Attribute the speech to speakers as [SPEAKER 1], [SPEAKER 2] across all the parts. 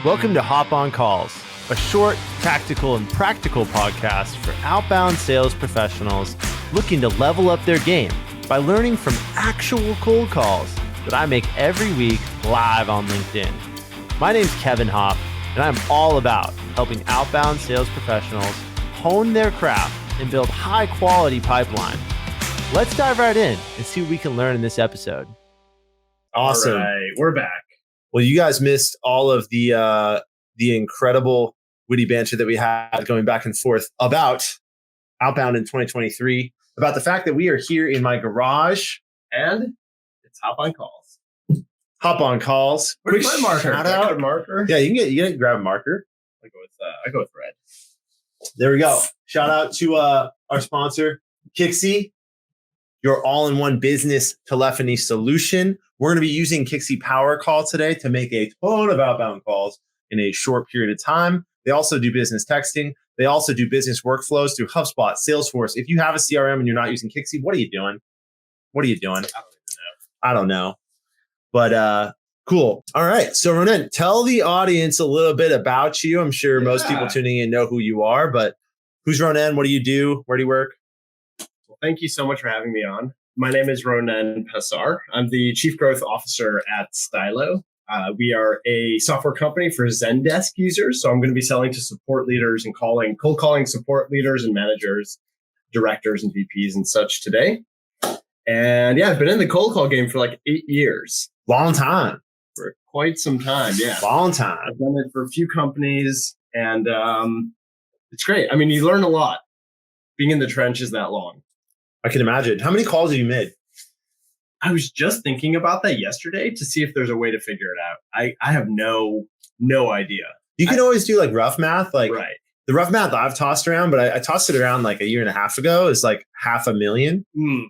[SPEAKER 1] Welcome to Hop on Calls, a short, tactical, and practical podcast for outbound sales professionals looking to level up their game by learning from actual cold calls that I make every week live on LinkedIn. My name's Kevin Hopp, and I'm all about helping outbound sales professionals hone their craft and build high-quality pipeline. Let's dive right in and see what we can learn in this episode.
[SPEAKER 2] Awesome.
[SPEAKER 3] All right, we're back.
[SPEAKER 2] Well, you guys missed all of the incredible witty banter that we had going back and forth about outbound in 2023, about the fact that we are here in my garage.
[SPEAKER 3] And it's Hop on Calls.
[SPEAKER 2] Hop on Calls.
[SPEAKER 3] Where's my marker?
[SPEAKER 2] Shout
[SPEAKER 3] I got
[SPEAKER 2] out.
[SPEAKER 3] a marker.
[SPEAKER 2] Yeah, you can grab a marker.
[SPEAKER 3] I go with red.
[SPEAKER 2] There we go. Shout out to our sponsor, Kixie, your all-in-one business telephony solution. We're going to be using Kixie Power Call today to make a ton of outbound calls in a short period of time. They also do business texting. They also do business workflows through HubSpot, Salesforce. If you have a CRM and you're not using Kixie, what are you doing? What are you doing? I don't know. But cool. All right. So Ronen, tell the audience a little bit about you. I'm sure most people tuning in know who you are, but who's Ronen? What do you do? Where do you work?
[SPEAKER 3] Well, thank you so much for having me on. My name is Ronen Pessar. I'm the Chief Growth Officer at Stylo. We are a software company for Zendesk users. So I'm going to be selling to support leaders and cold calling support leaders and managers, directors and VPs and such today. And yeah, I've been in the cold call game for like 8 years.
[SPEAKER 2] Long time.
[SPEAKER 3] For quite some time, yeah.
[SPEAKER 2] Long time.
[SPEAKER 3] I've done it for a few companies, and it's great. I mean, you learn a lot being in the trenches that long.
[SPEAKER 2] I can imagine. How many calls have you made?
[SPEAKER 3] I was just thinking about that yesterday to see if there's a way to figure it out. I have no idea.
[SPEAKER 2] You can always do like rough math. Like
[SPEAKER 3] right.
[SPEAKER 2] The rough math I've tossed around, but I tossed it around like a year and a half ago is like 500,000,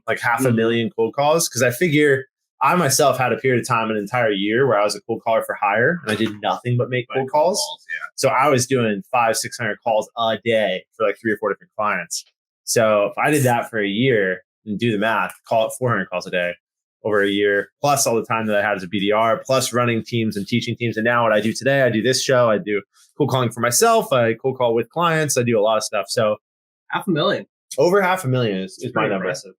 [SPEAKER 2] like half a million cold calls. Cause I figure I myself had a period of time, an entire year where I was a cold caller for hire and I did nothing but make cold calls.
[SPEAKER 3] Yeah.
[SPEAKER 2] So I was doing 500-600 calls a day for like 3 or 4 different clients. So if I did that for a year and do the math, call it 400 calls a day over a year, plus all the time that I had as a BDR, plus running teams and teaching teams. And now what I do today, I do this show, I do cold calling for myself, I cold call with clients, I do a lot of stuff. So
[SPEAKER 3] 500,000.
[SPEAKER 2] Over 500,000 is my number.
[SPEAKER 3] Impressive.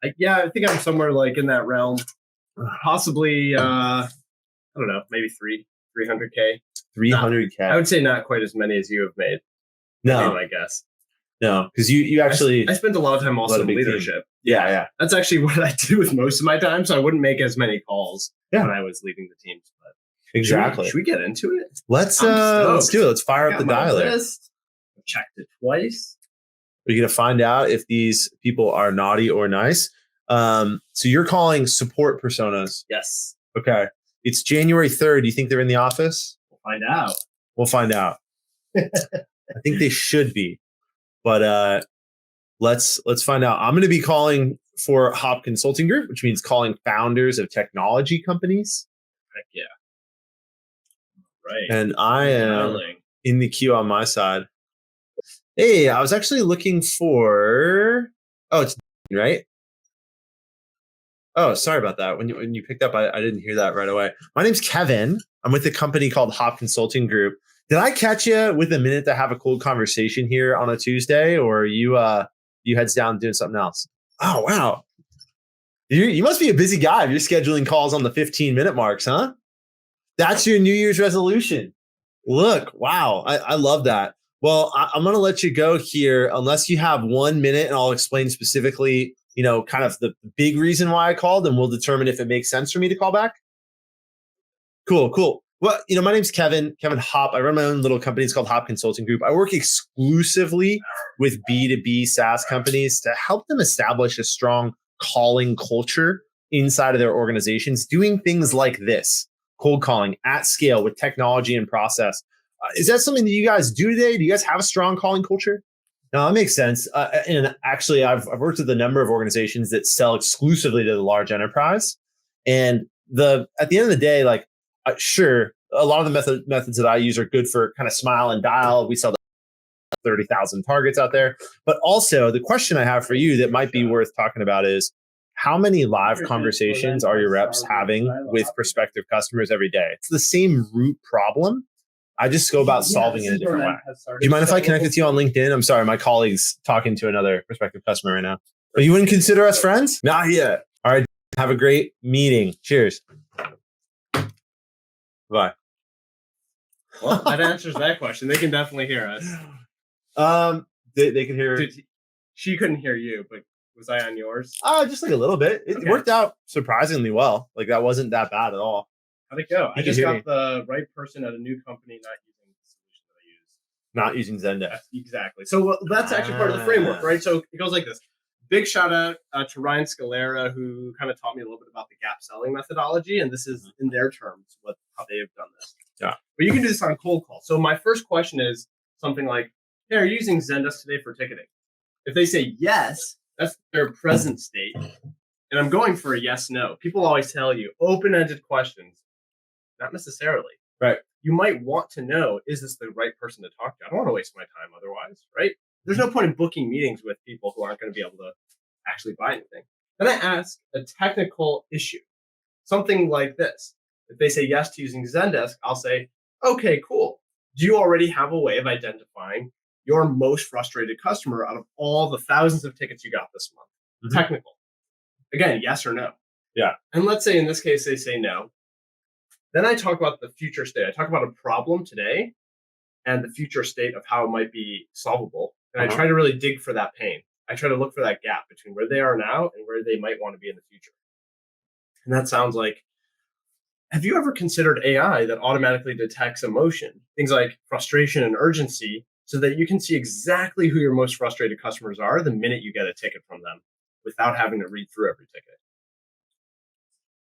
[SPEAKER 3] I think I'm somewhere like in that realm. Possibly, I don't know, maybe 300K.
[SPEAKER 2] 300K.
[SPEAKER 3] I would say not quite as many as you have made.
[SPEAKER 2] No,
[SPEAKER 3] I guess.
[SPEAKER 2] No, because you actually.
[SPEAKER 3] I spent a lot of time also in leadership.
[SPEAKER 2] Yeah.
[SPEAKER 3] That's actually what I do with most of my time. So I wouldn't make as many calls when I was leading the teams. But
[SPEAKER 2] exactly.
[SPEAKER 3] Should we get into it?
[SPEAKER 2] Let's do it. Let's fire up the dialer.
[SPEAKER 3] I've checked it twice.
[SPEAKER 2] We're going to find out if these people are naughty or nice. So you're calling support personas.
[SPEAKER 3] Yes.
[SPEAKER 2] Okay. It's January 3rd. Do you think they're in the office?
[SPEAKER 3] We'll find out.
[SPEAKER 2] I think they should be. But let's find out. I'm going to be calling for Hopp Consulting Group, which means calling founders of technology companies.
[SPEAKER 3] Heck yeah. Right.
[SPEAKER 2] And I am in the queue on my side. Hey, I was actually looking for. Oh, it's right. Oh, sorry about that. When you picked up, I didn't hear that right away. My name's Kevin. I'm with a company called Hopp Consulting Group. Did I catch you with a minute to have a cold conversation here on a Tuesday, or are you heads down doing something else? Oh, wow. You must be a busy guy if you're scheduling calls on the 15-minute marks, huh? That's your New Year's resolution. Look, wow. I love that. Well, I'm going to let you go here unless you have 1 minute, and I'll explain specifically, kind of the big reason why I called, and we'll determine if it makes sense for me to call back. Cool. Well, my name's Kevin Hopp. I run my own little company. It's called Hopp Consulting Group. I work exclusively with B2B SaaS companies to help them establish a strong calling culture inside of their organizations, doing things like this, cold calling at scale with technology and process. Is that something that you guys do today? Do you guys have a strong calling culture? No, that makes sense. And actually, I've worked with a number of organizations that sell exclusively to the large enterprise. And at the end of the day, sure, a lot of the methods that I use are good for kind of smile and dial. We sell 30,000 targets out there. But also, the question I have for you that might be worth talking about is, how many live conversations are your reps having with prospective customers every day? It's the same root problem I just go about solving it a different way. Do you mind if I connect with you on LinkedIn? I'm sorry, my colleague's talking to another prospective customer right now. But you wouldn't consider us friends? Not yet. All right. Have a great meeting. Cheers. Bye.
[SPEAKER 3] Well, that answers that question. They can definitely hear us.
[SPEAKER 2] They can hear.
[SPEAKER 3] She couldn't hear you, but was I on yours?
[SPEAKER 2] Just like a little bit. It worked out surprisingly well. Like that wasn't that bad at all.
[SPEAKER 3] How'd it go? I just got the right person at a new company not using the solution that I use.
[SPEAKER 2] Not using Zendesk.
[SPEAKER 3] Exactly. So that's actually part of the framework, right? So it goes like this. Big shout out to Ryan Scalera, who kind of taught me a little bit about the gap selling methodology. And this is in their terms how they have done this.
[SPEAKER 2] Yeah.
[SPEAKER 3] But you can do this on a cold call. So my first question is something like, hey, are you using Zendesk today for ticketing? If they say yes, that's their present state. And I'm going for a yes, no. People always tell you open-ended questions. Not necessarily.
[SPEAKER 2] Right.
[SPEAKER 3] You might want to know, is this the right person to talk to? I don't want to waste my time otherwise, right? There's no point in booking meetings with people who aren't going to be able to actually buy anything. Then I ask a technical issue, something like this. If they say yes to using Zendesk, I'll say, okay, cool. Do you already have a way of identifying your most frustrated customer out of all the thousands of tickets you got this month? Mm-hmm. Technical. Again, yes or no.
[SPEAKER 2] Yeah.
[SPEAKER 3] And let's say in this case, they say no. Then I talk about the future state. I talk about a problem today and the future state of how it might be solvable. And I try to really dig for that pain. I try to look for that gap between where they are now and where they might want to be in the future. And that sounds like, have you ever considered AI that automatically detects emotion, things like frustration and urgency, so that you can see exactly who your most frustrated customers are the minute you get a ticket from them without having to read through every ticket?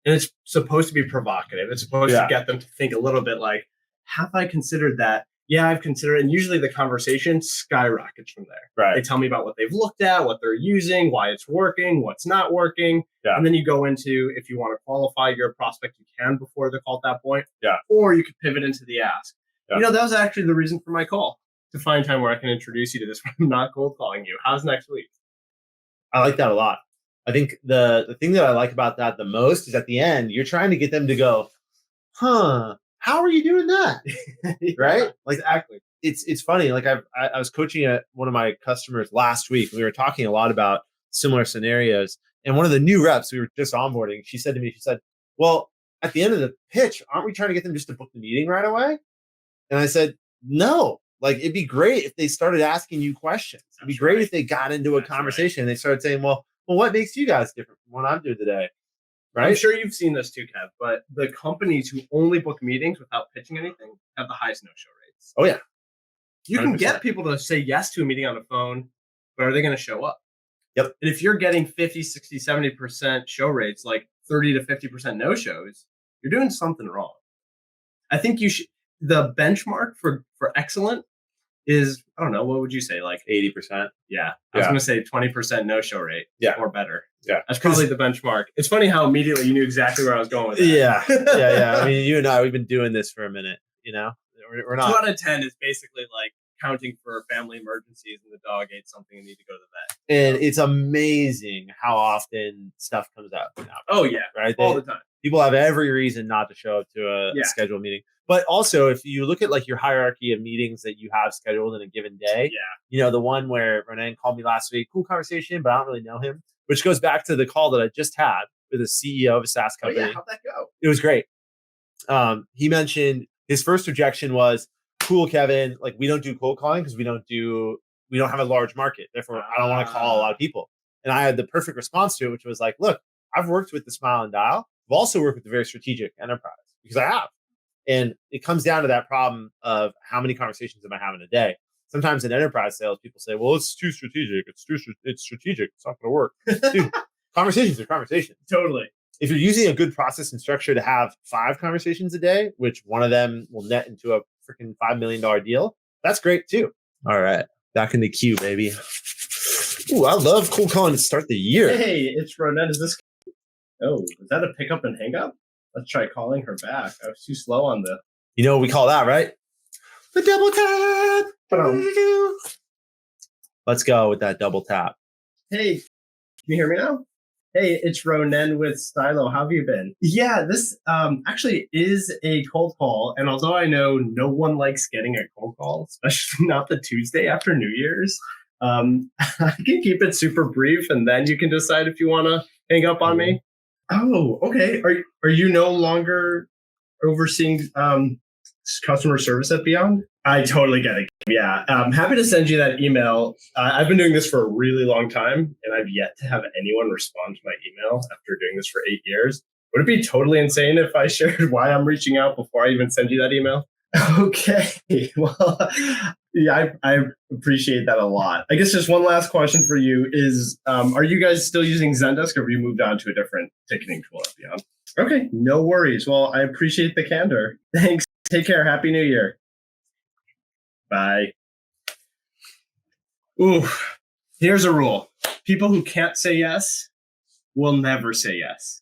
[SPEAKER 3] And it's supposed to be provocative. It's supposed to get them to think a little bit like, have I considered that? Yeah, I've considered it. And usually the conversation skyrockets from there.
[SPEAKER 2] Right.
[SPEAKER 3] They tell me about what they've looked at, what they're using, why it's working, what's not working.
[SPEAKER 2] Yeah.
[SPEAKER 3] And then you go into, if you want to qualify your prospect, you can before the call at that point.
[SPEAKER 2] Yeah.
[SPEAKER 3] Or you could pivot into the ask.
[SPEAKER 2] Yeah.
[SPEAKER 3] That was actually the reason for my call, to find time where I can introduce you to this when I'm not cold calling you. How's next week?
[SPEAKER 2] I like that a lot. I think the thing that I like about that the most is at the end, you're trying to get them to go, how are you doing that? Right? Like,
[SPEAKER 3] exactly.
[SPEAKER 2] It's funny. Like I was coaching one of my customers last week. We were talking a lot about similar scenarios. And one of the new reps we were just onboarding, she said to me, well, at the end of the pitch, aren't we trying to get them just to book the meeting right away? And I said, no. Like, it'd be great if they started asking you questions. It'd be great if they got into a conversation and they started saying, well, what makes you guys different from what I'm doing today? Right?
[SPEAKER 3] I'm sure you've seen this too, Kev, but the companies who only book meetings without pitching anything have the highest no-show rates.
[SPEAKER 2] Oh, yeah.
[SPEAKER 3] You can get people to say yes to a meeting on the phone, but are they going to show up?
[SPEAKER 2] Yep.
[SPEAKER 3] And if you're getting 50, 60, 70% show rates, like 30 to 50% no-shows, you're doing something wrong. I think the benchmark for excellent is, I don't know, what would you say? Like
[SPEAKER 2] 80%?
[SPEAKER 3] Yeah. I was going to say 20% no-show rate or better.
[SPEAKER 2] Yeah.
[SPEAKER 3] That's probably the benchmark. It's funny how immediately you knew exactly where I was going with that.
[SPEAKER 2] Yeah. I mean, you and I, we've been doing this for a minute, We're not.
[SPEAKER 3] 2 out of 10 is basically like counting for family emergencies and the dog ate something and need to go to the vet.
[SPEAKER 2] And it's amazing how often stuff comes up now.
[SPEAKER 3] Oh, yeah.
[SPEAKER 2] Right?
[SPEAKER 3] All the time.
[SPEAKER 2] People have every reason not to show up to a scheduled meeting. But also, if you look at like your hierarchy of meetings that you have scheduled in a given day, the one where Ronen called me last week, cool conversation, but I don't really know him, which goes back to the call that I just had with a CEO of a SaaS company.
[SPEAKER 3] Oh, yeah. How'd that go?
[SPEAKER 2] It was great. He mentioned his first objection was, cool, Kevin, like we don't do cold calling because we don't have a large market. Therefore, I don't want to call a lot of people. And I had the perfect response to it, which was like, look, I've worked with the Smile and Dial. I've also worked with the very strategic enterprise because I have. And it comes down to that problem of how many conversations am I having a day? Sometimes in enterprise sales, people say, well, it's too strategic. It's strategic. It's not going to work. Dude, conversations are conversations.
[SPEAKER 3] Totally.
[SPEAKER 2] If you're using a good process and structure to have 5 conversations a day, which one of them will net into a freaking $5 million deal, that's great too. All right. Back in the queue, baby. Ooh, I love cold calling to start the year.
[SPEAKER 3] Hey, it's Ronen. Is that a pickup and hang up? Let's try calling her back. I was too slow on the...
[SPEAKER 2] You know what we call that, right? The double tap. Let's go with that double tap.
[SPEAKER 3] Hey, can you hear me now? Hey, it's Ronen with Stylo. How have you been? Yeah, this actually is a cold call. And although I know no one likes getting a cold call, especially not the Tuesday after New Year's, I can keep it super brief and then you can decide if you want to hang up on me. Oh, okay. Are you no longer overseeing customer service at Beyond? I totally get it. Yeah, I'm happy to send you that email. I've been doing this for a really long time, and I've yet to have anyone respond to my email after doing this for 8 years. Would it be totally insane if I shared why I'm reaching out before I even send you that email? Okay, well, yeah, I appreciate that a lot. I guess just one last question for you is, are you guys still using Zendesk, or have you moved on to a different ticketing tool at Beyond? Okay, no worries. Well, I appreciate the candor. Thanks. Take care. Happy New Year. Bye. Ooh, here's a rule. People who can't say yes will never say yes.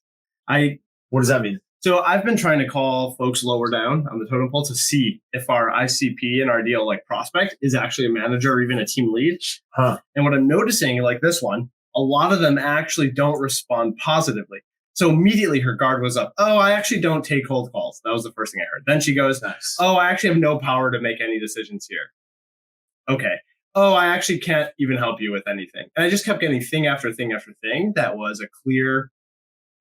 [SPEAKER 2] What does that mean?
[SPEAKER 3] So I've been trying to call folks lower down on the totem pole to see if our ICP and our ideal prospect is actually a manager or even a team lead.
[SPEAKER 2] Huh.
[SPEAKER 3] And what I'm noticing, like this one, a lot of them actually don't respond positively. So immediately her guard was up. Oh, I actually don't take cold calls. That was the first thing I heard. Then she goes,
[SPEAKER 2] nice.
[SPEAKER 3] Oh, I actually have no power to make any decisions here. Okay. Oh, I actually can't even help you with anything. And I just kept getting thing after thing after thing that was a clear,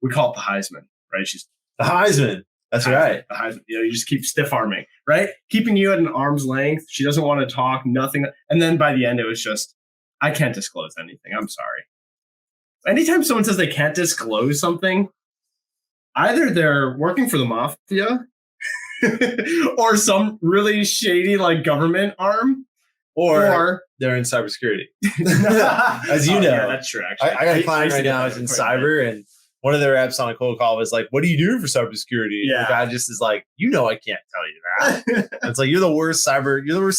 [SPEAKER 3] we call it the Heisman, right? She's
[SPEAKER 2] the Heisman. That's right.
[SPEAKER 3] The Heisman. You just keep stiff arming, right? Keeping you at an arm's length. She doesn't want to talk, nothing. And then by the end, it was just, I can't disclose anything. I'm sorry. Anytime someone says they can't disclose something, either they're working for the mafia or some really shady government arm, or
[SPEAKER 2] they're in cybersecurity. As you know,
[SPEAKER 3] yeah, that's true. Actually,
[SPEAKER 2] I got a client right now who's in cyber, and one of their reps on a cold call was like, "What do you do for cybersecurity?"
[SPEAKER 3] Yeah.
[SPEAKER 2] And the guy just is like, "I can't tell you that." It's like you're the worst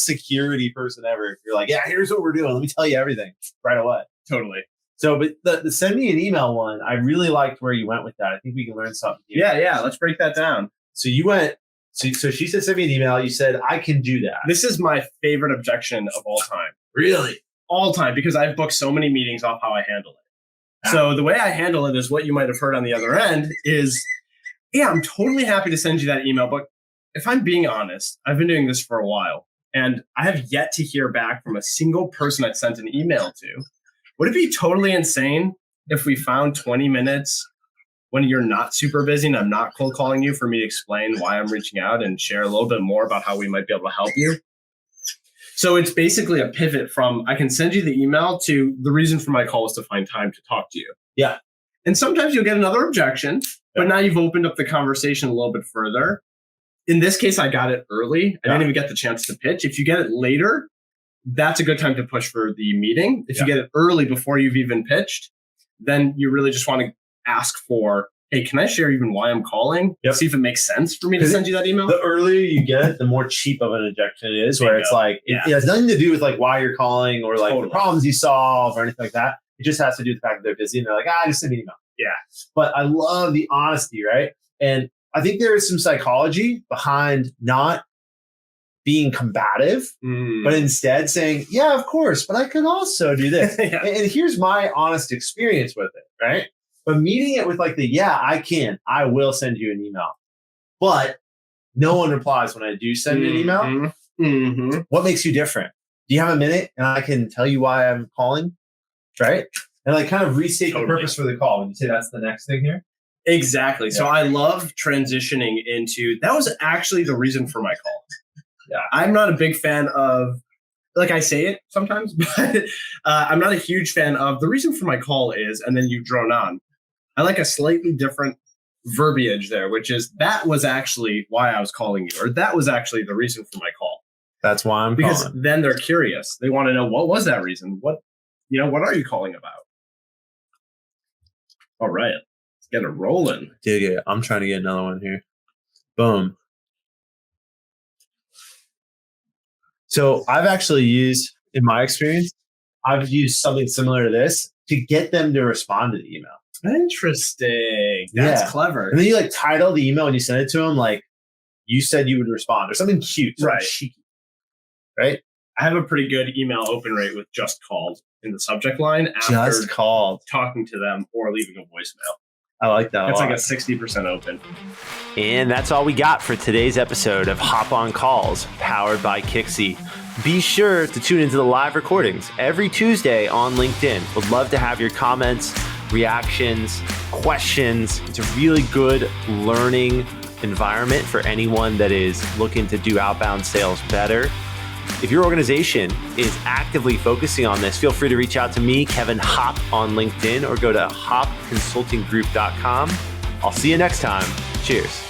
[SPEAKER 2] security person ever. If you're like, "Yeah, here's what we're doing. Let me tell you everything right away."
[SPEAKER 3] Totally.
[SPEAKER 2] So, but the send me an email one, I really liked where you went with that. I think we can learn something here.
[SPEAKER 3] Yeah. Let's break that down.
[SPEAKER 2] So you went. So she said, send me an email. You said, I can do that.
[SPEAKER 3] This is my favorite objection of all time.
[SPEAKER 2] Really?
[SPEAKER 3] All time, because I've booked so many meetings off how I handle it. So the way I handle it is what you might have heard on the other end is, yeah, I'm totally happy to send you that email. But if I'm being honest, I've been doing this for a while, and I have yet to hear back from a single person I sent an email to. Would it be totally insane if we found 20 minutes when you're not super busy and I'm not cold calling you for me to explain why I'm reaching out and share a little bit more about how we might be able to help you? So it's basically a pivot from I can send you the email to the reason for my call is to find time to talk to you.
[SPEAKER 2] Yeah.
[SPEAKER 3] And sometimes you'll get another objection, but now you've opened up the conversation a little bit further. In this case, I got it early. I didn't even get the chance to pitch. If you get it later, that's a good time to push for the meeting. If you get it early before you've even pitched, then you really just want to ask for, hey, can I share even why I'm calling? See if it makes sense for me to send you that email.
[SPEAKER 2] The earlier you get it, the more cheap of an objection it is, where it's like, it has nothing to do with why you're calling or the problems you solve or anything like that. It just has to do with the fact that they're busy and they're like, just send me an email.
[SPEAKER 3] Yeah.
[SPEAKER 2] But I love the honesty, right? And I think there is some psychology behind not being combative, but instead saying, yeah, of course, but I can also do this. And here's my honest experience with it, right? But meeting it with I will send you an email. But no one replies when I do send an email.
[SPEAKER 3] Mm-hmm.
[SPEAKER 2] What makes you different? Do you have a minute and I can tell you why I'm calling? Right? And kind of restate the purpose for the call. Would you say that's the next thing here?
[SPEAKER 3] Exactly. Yeah. So I love transitioning into, that was actually the reason for my call. Yeah. I'm not a big fan of, I say it sometimes, but I'm not a huge fan of the reason for my call is, and then you drone on. I like a slightly different verbiage there, which is that was actually why I was calling you, or that was actually the reason for my call.
[SPEAKER 2] That's why I'm
[SPEAKER 3] calling.
[SPEAKER 2] Because
[SPEAKER 3] then they're curious. They want to know, what was that reason? What are you calling about? All right. Let's get it rolling.
[SPEAKER 2] Dude, I'm trying to get another one here. Boom. So I've actually used, in my experience, I've used something similar to this to get them to respond to the email.
[SPEAKER 3] Interesting. That's clever.
[SPEAKER 2] And then you title the email when you send it to them, you said you would respond or something cute, something cheeky. Right?
[SPEAKER 3] I have a pretty good email open rate with just called in the subject line after
[SPEAKER 2] Just called.
[SPEAKER 3] talking to them or leaving a voicemail.
[SPEAKER 2] I like that.
[SPEAKER 3] It's like a 60% open.
[SPEAKER 1] And that's all we got for today's episode of Hop on Calls, powered by Kixie. Be sure to tune into the live recordings every Tuesday on LinkedIn. Would love to have your comments, reactions, questions. It's a really good learning environment for anyone that is looking to do outbound sales better. If your organization is actively focusing on this, feel free to reach out to me, Kevin Hopp, on LinkedIn, or go to hopconsultinggroup.com. I'll see you next time. Cheers.